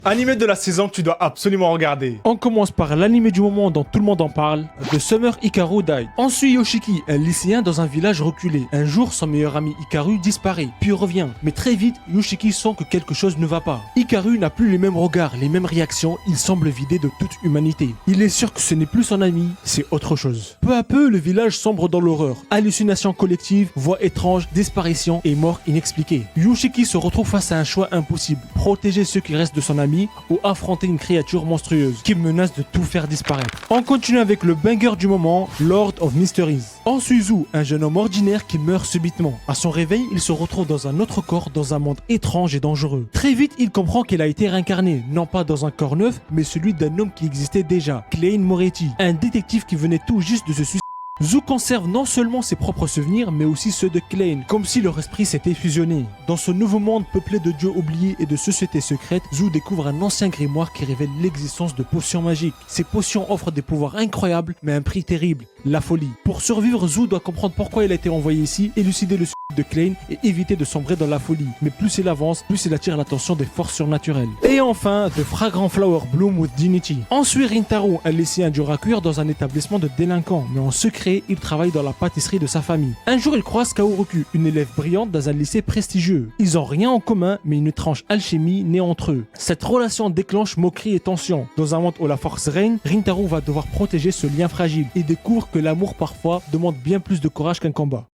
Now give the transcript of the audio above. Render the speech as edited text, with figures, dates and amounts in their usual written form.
Animé de la saison que tu dois absolument regarder. On commence par l'anime du moment dont tout le monde en parle, The Summer Hikaru Die. On suit Yoshiki, un lycéen dans un village reculé. Un jour, son meilleur ami Hikaru disparaît, puis revient. Mais très vite, Yoshiki sent que quelque chose ne va pas. Hikaru n'a plus les mêmes regards, les mêmes réactions, il semble vidé de toute humanité. Il est sûr que ce n'est plus son ami, c'est autre chose. Peu à peu, le village sombre dans l'horreur. Hallucinations collectives, voix étranges, disparitions et morts inexpliquées. Yoshiki se retrouve face à un choix impossible. Protéger ceux qui restent de son ami ou affronter une créature monstrueuse qui menace de tout faire disparaître. On continue avec le banger du moment, Lord of Mysteries. On suit Zu, un jeune homme ordinaire qui meurt subitement. À son réveil, il se retrouve dans un autre corps dans un monde étrange et dangereux. Très vite, il comprend qu'il a été réincarné, non pas dans un corps neuf, mais celui d'un homme qui existait déjà, Klein Moretti, un détective qui venait tout juste de se suicider. Zu conserve non seulement ses propres souvenirs, mais aussi ceux de Klein, comme si leur esprit s'était fusionné. Dans ce nouveau monde peuplé de dieux oubliés et de sociétés secrètes, Zu découvre un ancien grimoire qui révèle l'existence de potions magiques. Ces potions offrent des pouvoirs incroyables, mais un prix terrible, la folie. Pour survivre, Zu doit comprendre pourquoi il a été envoyé ici, élucider le suicide de Klein et éviter de sombrer dans la folie. Mais plus il avance, plus il attire l'attention des forces surnaturelles. Et enfin, The Fragrant Flower Bloom with Dignity. On suit Rintaro, un lycéen dur à cuire dans un établissement de délinquants, mais en secret, il travaille dans la pâtisserie de sa famille. Un jour, il croise Kaoruku, une élève brillante dans un lycée prestigieux. Ils ont rien en commun, mais une étrange alchimie naît entre eux. Cette relation déclenche moquerie et tension. Dans un monde où la force règne, Rintaro va devoir protéger ce lien fragile et découvre que l'amour parfois demande bien plus de courage qu'un combat.